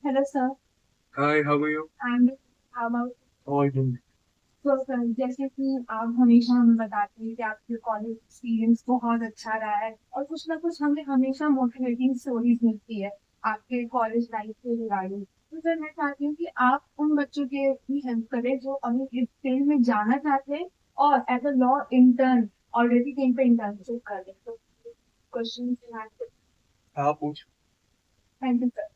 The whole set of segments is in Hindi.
Hello, sir. Hi, how are you? And how about How are you doing? तो सर जैसे कि आप हमेशा हमें बताते हैं कि आपके कॉलेज एक्सपीरियंस बहुत अच्छा रहा है और कुछ ना कुछ हमें हमेशा मोटिवेटिंग स्टोरीज मिलती है आपके कॉलेज लाइफ के रिगार्डिंग। तो सर मैं चाहती हूँ कि आप उन बच्चों के भी हेल्प करें जो अभी इस फील्ड में जाना चाहते हैं और as a law intern already कहीं पे इंटर्नशिप कर रहे हैं। तो क्वेश्चन हाँ पूछ। Thank you sir.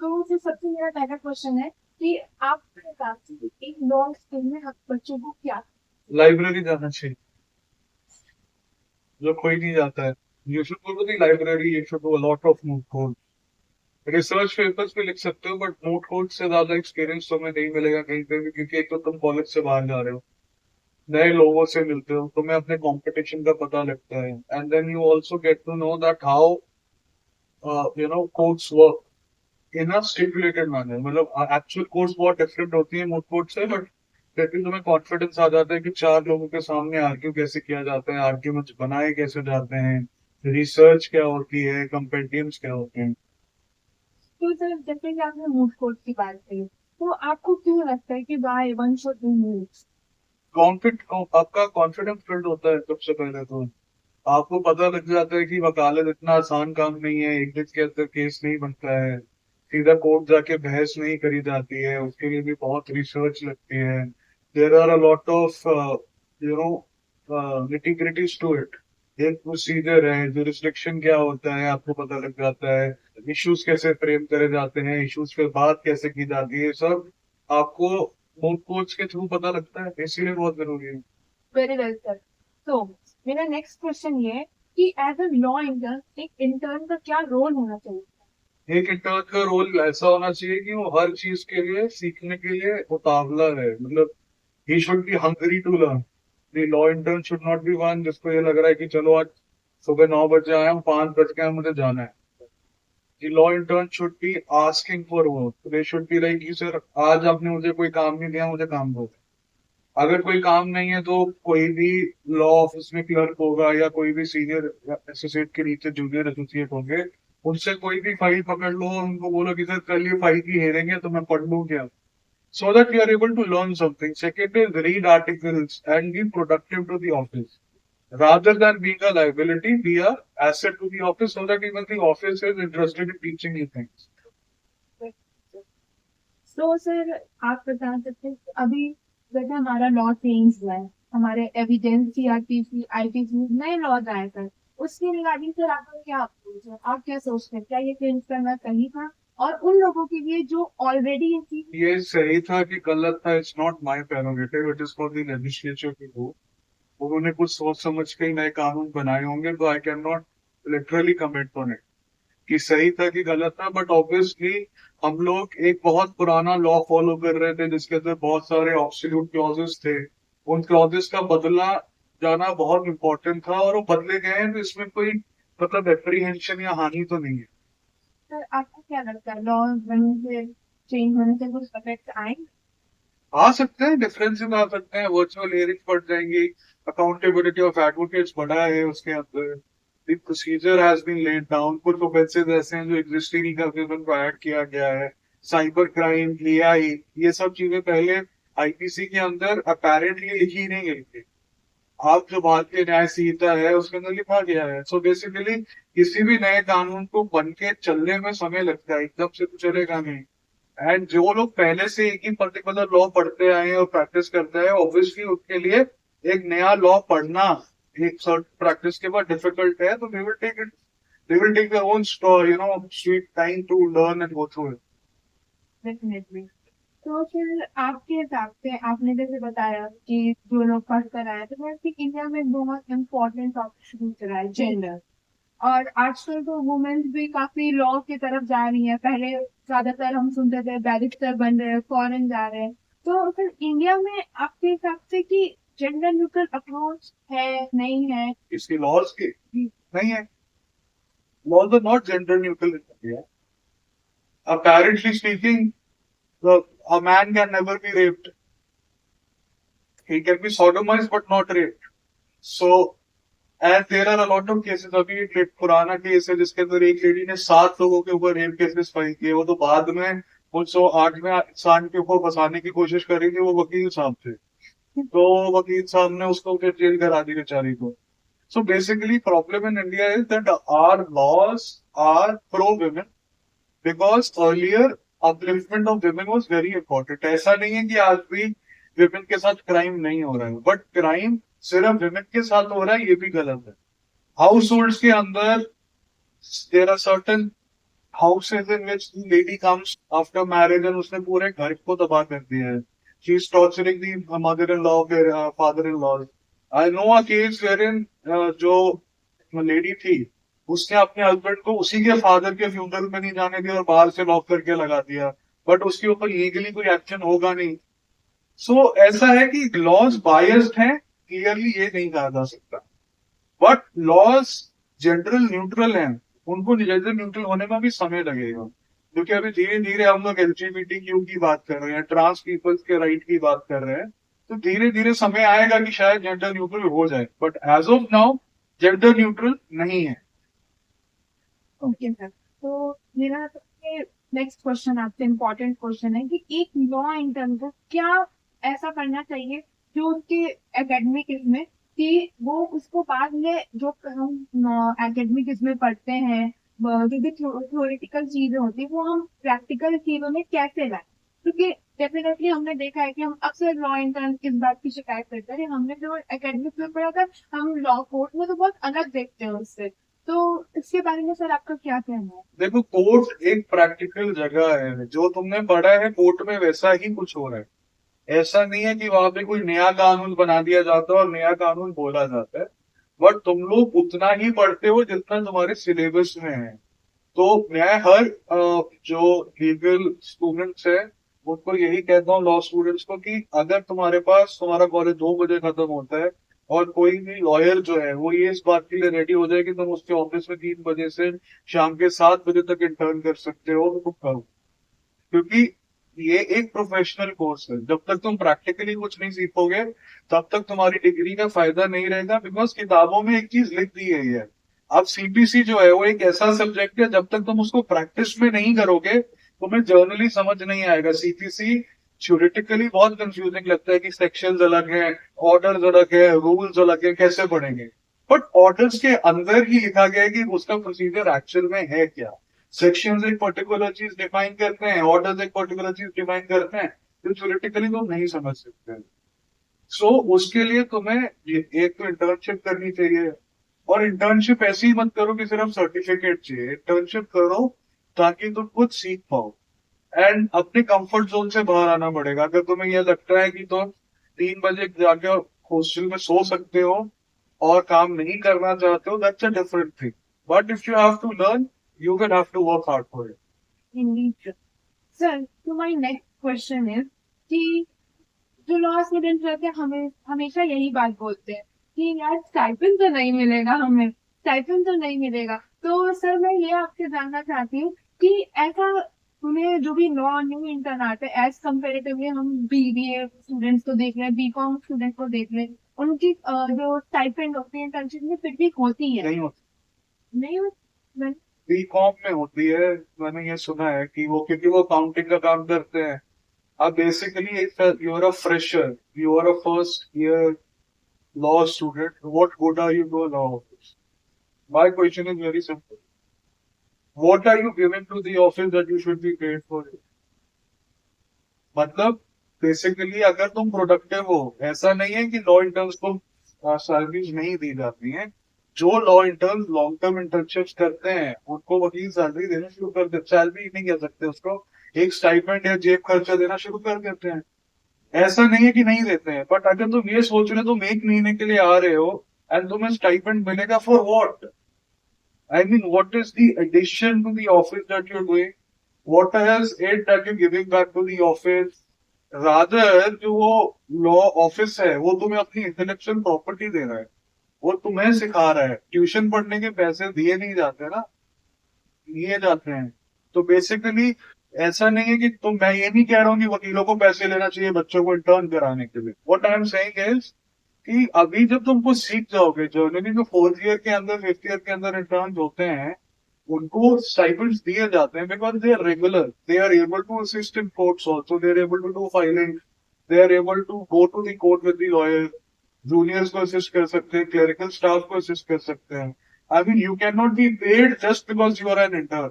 तो मुझे सबसे मेरा पहला क्वेश्चन है कि आपके हिसाब से एक लॉ स्कूल में हम बच्चों को क्या लाइब्रेरी जाना चाहिए, जो कोई नहीं जाता है। You should go to the library, you should do a lot of note code. Research papers भी लिख सकते हो, बट नोट कोड से ज्यादा एक्सपीरियंस तुम्हें नहीं मिलेगा कहीं पे भी, क्योंकि एक तो तुम कॉलेज से बाहर जा रहे हो, नए लोगों से मिलते हो, तुम्हें अपने कंपटीशन का पता लगता है, and then you also get to know that how codes work in a stipulated manner. मतलब एक्चुअल कोर्स बहुत डिफरेंट होती है मोड कोड से, बट लेकिन तुम्हें कॉन्फिडेंस आ जाता है कि चार लोगों के सामने आर्ग्यू कैसे किया जाता है, आर्ग्यूमेंट्स बनाए कैसे जाते हैं, रिसर्च क्या होती है, कंपेंडियम्स क्या होते हैं। तो सर जैसे कि आपने मूड कोर्ट की बात करी तो आपको क्यों लगता है कि why one should do moots. आपका कॉन्फिडेंस बिल्ड होता है सबसे पहले तो। आपको पता लग जाता है कि वकालत इतना आसान काम नहीं है, एक दिन के अंदर केस नहीं बनता है, सीधा कोर्ट जाके बहस नहीं करी जाती है, उसके लिए भी बहुत रिसर्च लगती है। There are a lot of you know nitty gritties to it. एक प्रोसीजर है, जुरिस्डिक्शन क्या होता है आपको पता लग जाता है, इश्यूज कैसे फ्रेम करे जाते हैं, इश्यूज पे बात कैसे की जाती है, सब आपको कोर्ट्स के थ्रू पता लगता है, इसीलिए बहुत जरूरी है। Very well sir. तो मेरा नेक्स्ट क्वेश्चन ये है कि एज अ लॉ इंटर्न एक इंटर्न का क्या रोल होना चाहिए। एक इंटर्न का रोल ऐसा होना चाहिए कि वो हर चीज के लिए सीखने के लिए उतावला है। मतलब he should be hungry to learn. The law intern should not be one जिसको ये लग रहा है कि चलो आज सुबह 9 बजे आया हूँ, 5 बज गए हैं, मुझे जाना है। The law intern should be asking for work. They should be like, sir आज आपने मुझे कोई काम नहीं दिया, मुझे काम दो। अगर कोई काम नहीं है तो कोई भी लॉ ऑफिस में क्लर्क होगा या कोई भी सीनियर एसोसिएट के नीचे जूनियर एसोसिएट होंगे, उनसे कोई भी फाइल पकड़ लो और उनको बोलो कि सर कल ये फाइल की हेरेंगे तो मैं पढ़ लूँ क्या, so that you are able to learn something. Second is read articles and be productive to the office. Rather than being a liability, be a asset to the office so that even the office is interested in teaching you things. तो सर आप बता सकते हैं कि अभी जैसे हमारा लॉ चेंज हुआ है हमारे एविडेंस सीआरपीसी आईपीसी नए लॉज आए सर उसके रिगार्डिंग सर आपका क्या अप्रोच है आप क्या सोचते हैं क्या ये चेंज करना सही था और उन लोगों के लिए जो ऑलरेडी ये चीज ये सही था कि गलत था, it's not my prerogative, it is for the legislature to do. उन्होंने कुछ सोच समझ के ही नए कानून बनाए होंगे, तो आई can not literally comment on it कि सही था कि गलत था। बट ऑब्वियसली हम लोग एक बहुत पुराना लॉ फॉलो कर रहे थे जिसके अंदर बहुत सारे ऑब्सोल्यूट क्लॉजेस थे। उन क्लॉजेस का बदला जाना बहुत इंपॉर्टेंट था, और वो बदले गए हैं, तो इसमें कोई मतलब एप्रीहेंशन या हानि तो नहीं है। सर आपको क्या लगता है लॉ बनने से चेंज होने से कुछ इफेक्ट आएंगे। आ सकते हैं, डिफरेंसेस आ सकते हैं, वर्चुअल हियरिंग बढ़ जाएंगी, अकाउंटेबिलिटी ऑफ एडवोकेट्स बढ़ा है उसके अंदर, the procedure has been laid down, कुछ ऑफेंसेस ऐसे हैं जो एग्जिस्ट ही नहीं करते थे, उनको ऐड किया गया है। साइबर क्राइम, एआई, ये सब चीजें पहले आईपीसी के अंदर अपेरेंटली लिखी नहीं गई थी। आप जो भारतीय न्याय संहिता है उसके अंदर लिखा गया है। सो बेसिकली किसी भी नए कानून को बन के चलने में समय लगता है, एकदम से तो चलेगा नहीं। एंड जो लोग पहले से एक ही पर्टिकुलर लॉ पढ़ते आए हैं और प्रैक्टिस करते हैं, ऑब्वियसली उनके लिए एक नया लॉ पढ़ना एक सर्ट प्रैक्टिस के बाद डिफिकल्ट है, तो they will take their own sweet time to learn and go through it. Definitely. तो फिर आपके हिसाब से आपने जैसे बताया कि जो लोग पढ़ कर आए तो वैसे इंडिया में बहुत इम्पोर्टेंट टॉपिक शुरू करा है जेंडर और आजकल तो वुमेन्स भी काफी लॉ की तरफ जा रही हैं पहले ज्यादातर हम सुनते थे बैरिस्टर बन रहे हैं फॉरेन जा रहे हैं तो फिर इंडिया में आपके हिसाब से कि जेंडर न्यूट्रल अप्रोच है नहीं है। इसकी लॉज की नहीं है। Laws are not gender neutral in India. Apparently speaking, a man can never be raped. He can be sodomized but not raped. So and there are a lot of cases. अभी एक पुराना केस है जिसके अंदर एक लेडी ने 7 लोगों के ऊपर रेप केसेस फाइल किए। वो तो बाद में 1908 में इंसान के ऊपर फंसाने की कोशिश करी थी, वो वकील साहब थे। तो वकील साहब ने उसको फिर जेल करा दी बेचारी को। So basically, problem in India is that our laws are pro-women because earlier upliftment of women was very important. ऐसा नहीं है कि आज भी women के साथ crime नहीं हो रहा है, but crime सिर्फ women के साथ हो रहा है, ये भी गलत है। Households के अंदर there are certain houses in which the lady comes after marriage and उसने पूरे घर को तबाह कर दिया है। She is torturing the mother-in-law, father-in-law. I know a case wherein जो लेडी थी उसने अपने हस्बैंड को उसी के फादर के फ्यूनरल में नहीं जाने दिया और बाहर से लॉक करके लगा दिया, बट उसके ऊपर लीगली कोई एक्शन होगा नहीं। सो ऐसा है कि लॉज बायस्ड हैं, क्लियरली ये नहीं कहा जा सकता, बट लॉज जनरल न्यूट्रल हैं, उनको जेंडर न्यूट्रल होने में भी समय लगेगा। क्योंकि अभी धीरे धीरे हम लोग एलजीबीटीक्यू की बात कर रहे हैं, ट्रांस पीपल्स के राइट की बात कर रहे हैं, तो धीरे धीरे समय आएगा कि शायद जेंडर न्यूट्रल हो जाए, but as of now gender neutral नहीं है। ओके सर, तो मेरा सबसे नेक्स्ट क्वेश्चन आपसे इम्पोर्टेंट क्वेश्चन है कि एक लॉ इंटर्न को क्या ऐसा करना चाहिए जो उसके एकेडमिक इसमें कि वो उसको बाद में जो हम एकेडमिक इसमें पढ़ते हैं जो भी थ्योरेटिकल चीजें होती है वो हम प्रैक्टिकल चीजों में कैसे लाए। क्योंकि डेफिनेटली हमने देखा है कि हम अक्सर लॉ इंटर्न इस बात की शिकायत करते हैं कि हमने जो एकेडमिक में पढ़ा था हम लॉ कोर्ट में तो बहुत अलग देखते हैं उससे। तो इसके बारे में सर आपका क्या कहना है? देखो, कोर्ट एक प्रैक्टिकल जगह है, जो तुमने पढ़ा है कोर्ट में वैसा ही कुछ हो रहा है। ऐसा नहीं है कि वहां पे कोई नया कानून बना दिया जाता है और नया कानून बोला जाता है, बट तुम लोग उतना ही पढ़ते हो जितना तुम्हारे सिलेबस में है। तो मैं हर जो लीगल स्टूडेंट्स है उनको यही कहता हूँ, लॉ स्टूडेंट्स को, कि अगर तुम्हारे पास तुम्हारा कॉलेज 2 बजे खत्म होता है और कोई भी लॉयर जो है वो ये इस बात के लिए रेडी हो जाए कि तुम उसके ऑफिस में 3 बजे से शाम के 7 बजे तक इंटर्न कर सकते हो, तो तुम करो। क्योंकि ये एक प्रोफेशनल कोर्स है, जब तक तुम प्रैक्टिकली कुछ नहीं सीखोगे तब तक तुम्हारी डिग्री का फायदा नहीं रहेगा। बिकॉज किताबों में एक चीज लिख दी गई है। अब सीपीसी जो है वो एक ऐसा सब्जेक्ट है, जब तक तुम उसको प्रैक्टिस में नहीं करोगे तुम्हें जर्नली समझ नहीं आएगा। सीपीसी थ्योरेटिकली बहुत कंफ्यूजिंग लगता है कि सेक्शंस अलग हैं, ऑर्डर्स अलग है, रूल्स अलग है, कैसे पढ़ेंगे। बट ऑर्डर्स के अंदर ही लिखा गया है कि उसका प्रोसीजर एक्चुअल में है क्या। सेक्शंस एक पर्टिकुलर चीज डिफाइन करते हैं, ऑर्डर्स एक पर्टिकुलर चीज डिफाइन करते हैं, जो थ्योरेटिकली तुम नहीं समझ सकते। सो उसके लिए तुम्हें एक तो इंटर्नशिप करनी चाहिए, और इंटर्नशिप ऐसी ही मत करो कि सिर्फ सर्टिफिकेट चाहिए। इंटर्नशिप करो ताकि तुम खुद सीख पाओ एंड अपने कंफर्ट जोन से बाहर आना पड़ेगा। अगर तुम्हें यह लगता है कि तुम 3 बजे जाके हॉस्टल में सो सकते हो और काम नहीं करना चाहते हो, that's a different thing, but if you have to learn you will have to work hard for it. Indeed. Sir, so my next question is कि जो लॉ स्टूडेंट्स रहते हैं हमें हमेशा यही बात बोलते हैं कि यार स्टाइपेंड तो नहीं मिलेगा, हमें स्टाइपेंड तो नहीं मिलेगा। तो सर मैं ये आपसे जानना चाहती हूँ कि ऐसा उन्हें जो भी लॉ न्यू इंटर्न आते हैं एज कम्पेरेटिवली हम बीबीए स्टूडेंट्स को देख रहे हैं, बीकॉम स्टूडेंट को देख रहे हैं, उनकी जो स्टाइपेंड होती है इंटर्नशिप में फिर भी होती है नहीं होती, नहीं होती? बीकॉम में होती है। मैंने ये सुना है कि वो, क्योंकि वो अकाउंटिंग का काम करते हैं। अब basically you are a fresher, you are a first year law student, what good are you to a law office? My question is very simple. What are you giving to the office that you should be paid for it? मतलब बेसिकली अगर तुम प्रोडक्टिव हो, ऐसा नहीं है कि लॉ इंटर्न्स को सैलरीज नहीं दी जाती हैं। जो law intern long term internships करते हैं उनको वकील सैलरी देना शुरू कर देते, सैलरी नहीं कह सकते उसको, एक स्टाइपेंड या जेब खर्चा देना शुरू कर देते हैं। ऐसा नहीं है कि नहीं देते हैं, बट अगर तुम ये सोच रहे हो तुम 1 महीने के लिए आ रहे हो एंड तुम्हें स्टाइपेंड मिलेगा for what? I mean, what is the addition to the office that you're doing? What is it that you're giving back to the office? Rather, जो वो लॉ ऑफिस है वो तुम्हें अपनी इंटेलेक्चुअल प्रॉपर्टी दे रहा है, वो तुम्हें सिखा रहा है। ट्यूशन पढ़ने के पैसे दिए नहीं जाते ना, लिए जाते हैं। तो बेसिकली ऐसा नहीं है कि मैं ये नहीं कह रहा हूँ कि वकीलों को पैसे लेना चाहिए बच्चों को इंटर्न कराने के लिए। What I am saying is कि अभी जब तुमको सीख जाओगे, जनरली जो 4th ईयर के अंदर 5th ईयर के अंदर इंटर्न होते हैं उनको स्टाइपेंड्स दिए जाते हैं because they are regular, they are able to assist in courts also, they are able to do filing, they are able to go to the court with the lawyer, juniors को असिस्ट कर सकते हैं, क्लरिकल स्टाफ को असिस्ट कर सकते हैं. I mean you can not be paid just because you are an intern.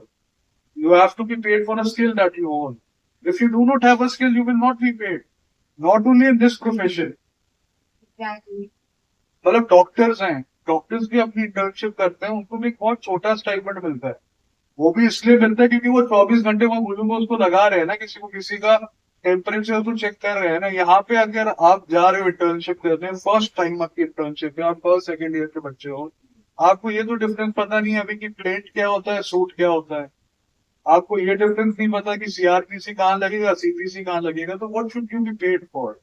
You have to be paid for a skill that you own. If you do not have a skill, you will not be paid. Not only in this profession. Exactly. मतलब डॉक्टर्स हैं, डॉक्टर्स भी अपनी इंटर्नशिप करते हैं, उनको भी एक बहुत छोटा स्टाइपेंड मिलता है. वो भी इसलिए मिलता है क्योंकि वो 24 घंटे वहां ग्लूकोज को लगा रहे हैं ना, किसी को किसी का टेम्परेचर तो चेक कर रहे हैं ना. यहाँ पे अगर आप जा रहे हो इंटर्नशिप करते हैं, फर्स्ट टाइम आपकी इंटर्नशिप है, आप फर्स्ट सेकेंड ईयर के बच्चे हो, आपको ये तो डिफरेंस पता नहीं है अभी कि प्लेट क्या होता है, सूट क्या होता है. आपको ये डिफरेंस नहीं पता कि सीआरपीसी कहाँ लगेगा, सीपीसी कहाँ लगेगा. तो what should you be paid for?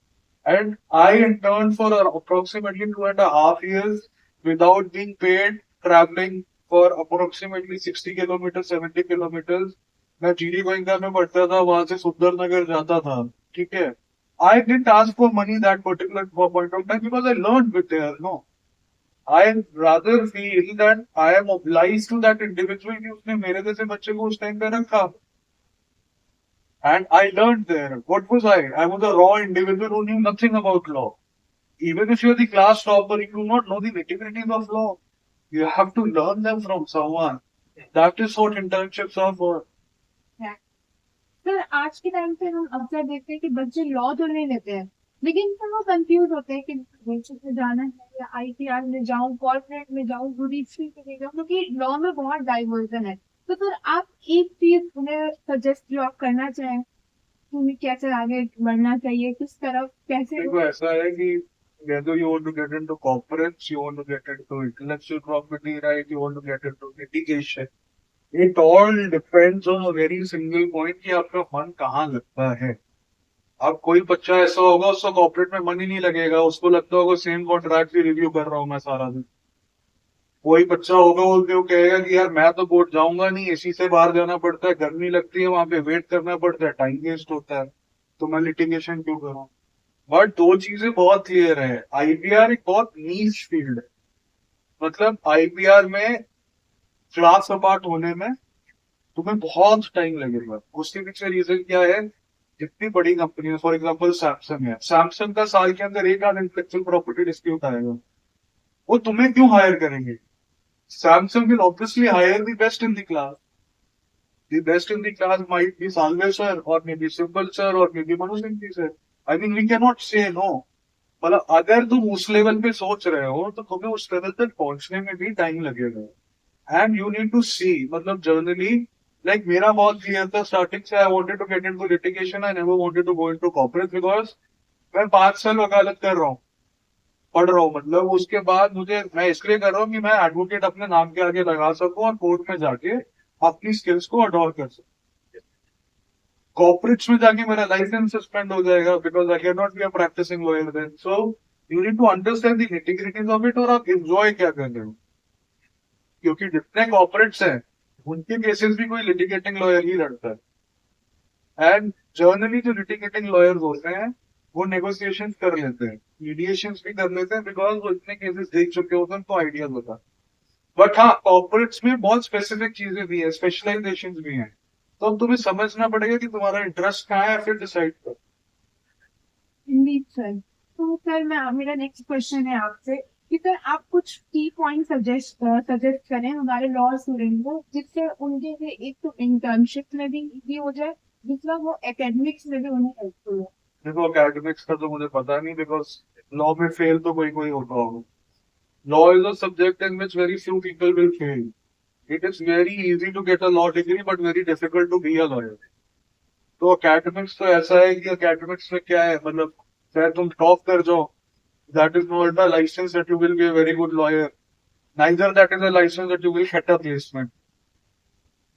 And I intern for approximately 2.5 years without being paid, travelling for approximately 60 kilometre 70 kilometre. मैं जीडी गोइंका में पढ़ता था, वहां से सुंदरनगर जाता था. ठीक है, I didn't ask for money that particular point of time because I learn with there. No, I rather feel that I am obliged to that individual कि उसने मेरे जैसे बच्चे को उस टाइम पे रखा. And I learned there. What was I? I was a raw individual who knew nothing about law. Even if you're the class topper, you do not know the nitty-gritties of law. You have to learn them from someone. That is what internships are for. Sir आज के टाइम पे हम अक्सर देखते हैं कि बच्चे लॉ तो नहीं लेते हैं, लेकिन फिर वो कंफ्यूज होते हैं कि बेसिक में जाना है या आईटीआर में जाऊं, कॉर्पोरेट में जाऊं, जुडिशरी में जाऊं, क्योंकि लॉ में बहुत डाइवर्जन है. तो फिर आप एक चीज उन्हें सजेस्ट जो आप करना चाहें, उन्हें कैसे आगे बढ़ना चाहिए, किस तरफ कैसे. देखो ऐसा है कि whether you want to get into corporates, you want to get into intellectual property right, you want to get into litigation, it all depends on a very single point कि आपका मन कहाँ लगता है. अब कोई बच्चा ऐसा होगा उसको कॉर्पोरेट में मन ही नहीं लगेगा, उसको लगता होगा सेम कॉन्ट्रैक्ट की रिव्यू कर रहा हूँ मैं सारा दिन. कोई बच्चा होगा वो कहेगा कि यार मैं तो कोर्ट जाऊंगा नहीं, इसी से बाहर जाना पड़ता है, गर्मी लगती है, वहां पे वेट करना पड़ता है, टाइम वेस्ट होता है, तो मैं लिटिगेशन क्यों करूं. बट दो चीजें बहुत क्लियर है, आईपीआर एक बहुत नीश फील्ड है. मतलब आईपीआर में क्लास अपार्ट होने में तुम्हें बहुत टाइम लगेगा. उसके पीछे रीजन क्या है? जितनी बड़ी कंपनी है, फॉर एग्जांपल सैमसंग है, सैमसंग का साल के अंदर एक आध इंटेलेक्चुअल प्रॉपर्टी डिस्प्यूट आएगा, वो तुम्हें क्यों हायर करेंगे? Samsung will obviously hire the best in the class. The best in the class might be Salve sir, or maybe Simple sir, or maybe Manu Singh ji sir. I mean, we cannot say no. मतलब अगर तुम उस लेवल पे सोच रहे हो तो तुम्हें उस लेवल तक पहुंचने में भी टाइम लगेगा. And you need to see, मतलब जर्नली लाइक मेरा बहुत क्लियर था स्टार्टिंग से, I wanted to get into litigation, I never wanted to go into corporate because मैं 5 साल वकालत कर रहा हूँ, पढ़ रहा हूँ. मतलब उसके बाद मुझे, मैं इसलिए कर रहा हूँ कि मैं एडवोकेट अपने नाम के आगे लगा सकूं और कोर्ट में जाके अपनी स्किल्स को अडॉर कर सकूं. कॉर्पोरेट्स में जाके मेरा लाइसेंस सस्पेंड हो जाएगा because I can not be a practising lawyer then. So you need to understand the nitty gritties of it, और आप एंजॉय क्या कर रहे हो. क्योंकि जितने कॉर्पोरेट्स हैं उनके केसेस भी कोई लिटिगेटिंग लॉयर ही लड़ता है. एंड जर्नली जो लिटिगेटिंग लॉयर्स होते हैं वो नेगोशिएशन कर लेते हैं, मीडिएशन भी कर लेते हैं, बिकॉज वो इतने केसेस देख चुके होते हैं, तो आइडियाज होता है. बट हाँ, कॉर्पोरेट्स में बहुत स्पेसिफिक चीजें भी है, स्पेशलाइजेशन भी है, तो अब तुम्हें समझना पड़ेगा कि तुम्हारा इंटरेस्ट कहाँ है, फिर डिसाइड करो. Indeed sir. तो सर मैं, मेरा नेक्स्ट क्वेश्चन है आपसे कि सर आप कुछ की पॉइंट सजेस्ट करें हमारे लॉ स्टूडेंट को, जिससे उनके लिए एक तो इंटर्नशिप में भी इजी हो जाए, दूसरा वो एकेडमिक्स में भी उन्हें हेल्पफुल हो. देखो एकेडमिक्स का तो मुझे पता नहीं, बिकॉज लॉ में फेल तो कोई कोई होता होगा. Law is a subject in which very few people will fail. It is very easy to get a law degree but very difficult to be a lawyer. तो अकेडमिक्स तो ऐसा है कि अकेडमिक्स में क्या है, मतलब चाहे तुम टॉप कर जाओ, that is not a licence that you will be a very good lawyer. Neither that is a licence that you will get a placement.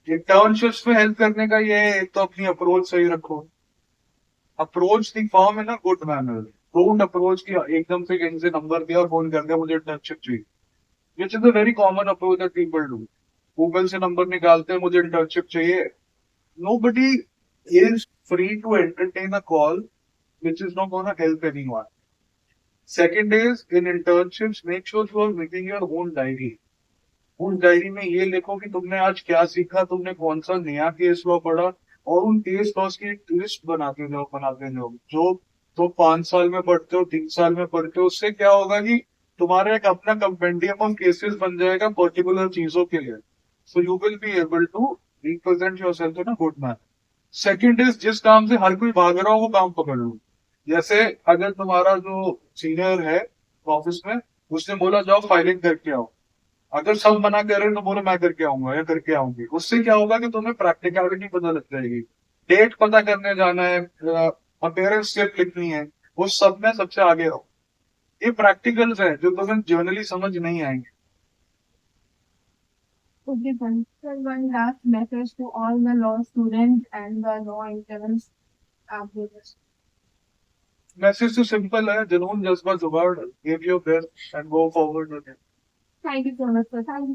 Internships में हेल्प करने का ये है, एक तो अपनी अप्रोच सही रखो. Approach the firm in a good manner. Don't approach की एकदम से कहीं से नंबर दिया और फोन कर दिया मुझे इंटर्नशिप चाहिए, which is a very common approach that people do. Google से नंबर निकालते हैं, मुझे इंटर्नशिप चाहिए. Nobody is free to entertain a call which is not going to help anyone. Second is in internships, make sure you are making your own diary. उस डायरी में ये लिखो कि तुमने आज क्या सीखा, तुमने कौन सा नया केस लॉ पढ़ा, और उन केस लॉस की एक लिस्ट बनाते जाओ जो तो 5 साल में पढ़ते हो, 3 साल में पढ़ते हो। उससे क्या होगा कि तुम्हारा एक अपना कंपेंडियम ऑफ केसेस बन जाएगा पर्टिकुलर चीजों के लिए। So you will be able to represent yourself in a good man. Second is, जिस काम से हर कोई भाग रहा हो वो काम पकड़ लो। जैसे अगर तुम्हारा जो सीनियर है ऑफिस में, उसने बोला जाओ फाइलिंग करके आओ, अगर सब मना कर रहे हैं तो बोलो मैं करके आऊंगा या करके आऊंगी। उससे क्या होगा कि तुम्हें प्रैक्टिकलिटी पता लग जाएगी। डेट पता करने जाना है, अपेयरेंस स्लिप लिखनी है, वो सब में सबसे आगे रहो। ये प्रैक्टिकल्स है जो तुम्हें जर्नली समझ नहीं आएंगे। Okay, then, sir, one last message to all the law students and the law interns out there. Message तो सिंपल है, जुनून जज्बा जुगाड़, give your best and go forward with it. Thank you so much, sir. Thank you.